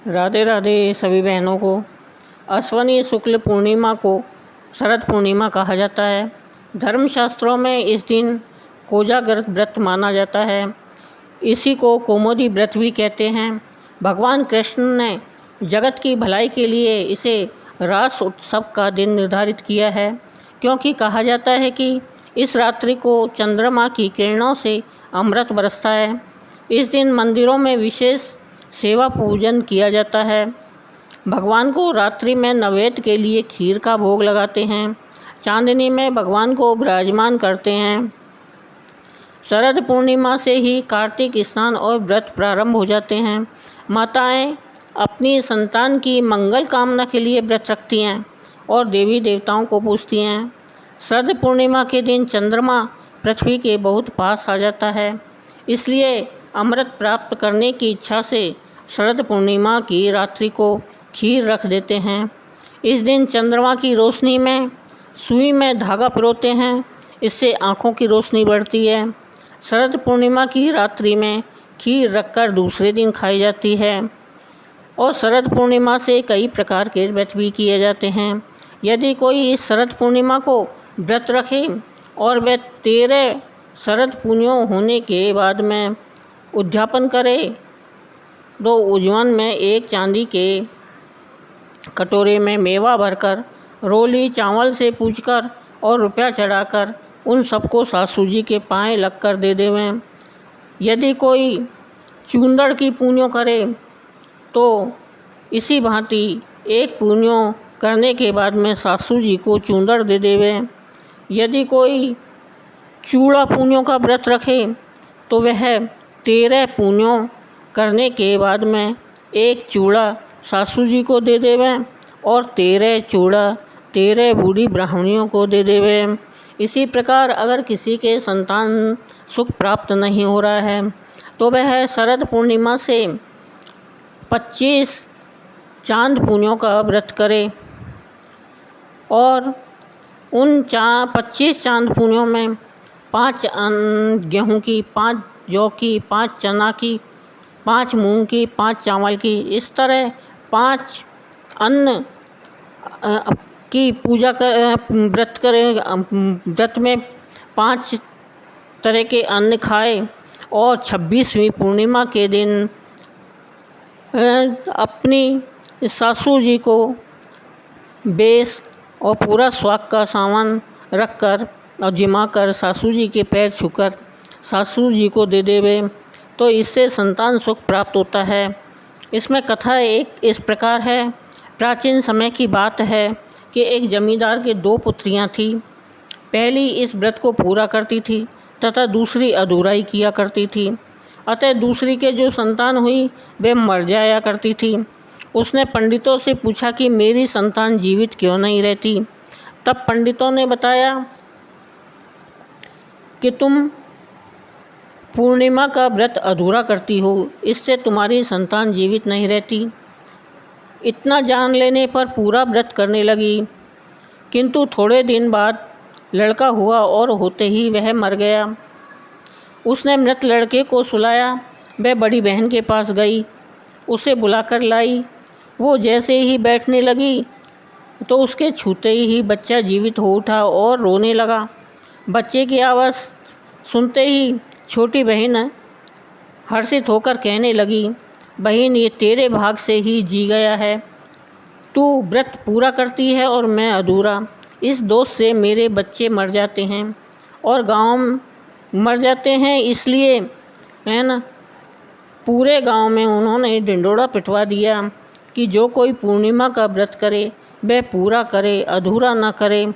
राधे राधे सभी बहनों को। अश्वनी शुक्ल पूर्णिमा को शरद पूर्णिमा कहा जाता है। धर्मशास्त्रों में इस दिन कोजागर्त व्रत माना जाता है। इसी को कौमुदी व्रत भी कहते हैं। भगवान कृष्ण ने जगत की भलाई के लिए इसे रास उत्सव का दिन निर्धारित किया है, क्योंकि कहा जाता है कि इस रात्रि को चंद्रमा की किरणों से अमृत बरसता है। इस दिन मंदिरों में विशेष सेवा पूजन किया जाता है। भगवान को रात्रि में नैवेद्य के लिए खीर का भोग लगाते हैं। चांदनी में भगवान को विराजमान करते हैं। शरद पूर्णिमा से ही कार्तिक स्नान और व्रत प्रारंभ हो जाते हैं। माताएं अपनी संतान की मंगल कामना के लिए व्रत रखती हैं और देवी देवताओं को पूजती हैं। शरद पूर्णिमा के दिन चंद्रमा पृथ्वी के बहुत पास आ जाता है, इसलिए अमृत प्राप्त करने की इच्छा से शरद पूर्णिमा की रात्रि को खीर रख देते हैं। इस दिन चंद्रमा की रोशनी में सुई में धागा पिरोते हैं, इससे आँखों की रोशनी बढ़ती है। शरद पूर्णिमा की रात्रि में खीर रखकर दूसरे दिन खाई जाती है। और शरद पूर्णिमा से कई प्रकार के व्रत भी किए जाते हैं। यदि कोई इस शरद पूर्णिमा को व्रत रखे और वह 13 शरद पूर्णिमा होने के बाद में उद्यापन करे तो उज्जवन में एक चांदी के कटोरे में मेवा भरकर, रोली चावल से पूजकर और रुपया चढ़ाकर उन सबको सासू जी के पाँव लगकर दे देवें। यदि कोई चूंदड़ की पूनियों करे तो इसी भांति एक पूनियों करने के बाद में सासू जी को चूंदड़ दे देवें। यदि कोई चूड़ा पूनियों का व्रत रखे तो वह 13 पूनियों करने के बाद में एक चूड़ा सासू जी को दे देवें और 13 चूड़ा 13 बूढ़ी ब्राह्मणियों को दे देवें। इसी प्रकार अगर किसी के संतान सुख प्राप्त नहीं हो रहा है तो वह शरद पूर्णिमा से 25 चांद पूनियों का व्रत करे और उन 25 चांद पूनियों में 5 गेहूं की, 5 जौ की, 5 चना की, 5 मूंग की, 5 चावल की, इस तरह 5 अन्न की पूजा कर व्रत करें। व्रत में 5 तरह के अन्न खाए और 26वीं पूर्णिमा के दिन अपनी सासू जी को बेस और पूरा स्वाग का सामान रखकर और जिमा कर सासू जी के पैर छूकर सासू जी को दे देवे, तो इससे संतान सुख प्राप्त होता है। इसमें कथा एक इस प्रकार है। प्राचीन समय की बात है कि एक जमींदार के 2 पुत्रियां थीं। पहली इस व्रत को पूरा करती थी तथा दूसरी अधूरा ही किया करती थी। अतः दूसरी के जो संतान हुई वह मर जाया करती थी। उसने पंडितों से पूछा कि मेरी संतान जीवित क्यों नहीं रहती। तब पंडितों ने बताया कि तुम पूर्णिमा का व्रत अधूरा करती हो, इससे तुम्हारी संतान जीवित नहीं रहती। इतना जान लेने पर पूरा व्रत करने लगी, किंतु थोड़े दिन बाद लड़का हुआ और होते ही वह मर गया। उसने मृत लड़के को सुलाया। वह बड़ी बहन के पास गई, उसे बुलाकर लाई। वो जैसे ही बैठने लगी तो उसके छूते ही बच्चा जीवित हो उठा और रोने लगा। बच्चे की आवाज़ सुनते ही छोटी बहन हर्षित होकर कहने लगी, बहन ये तेरे भाग से ही जी गया है। तू व्रत पूरा करती है और मैं अधूरा। इस दोष से मेरे बच्चे मर जाते हैं और गांव मर जाते हैं, इसलिए है ना पूरे गांव में उन्होंने ढिंढोरा पिटवा दिया कि जो कोई पूर्णिमा का व्रत करे वह पूरा करे, अधूरा ना करे।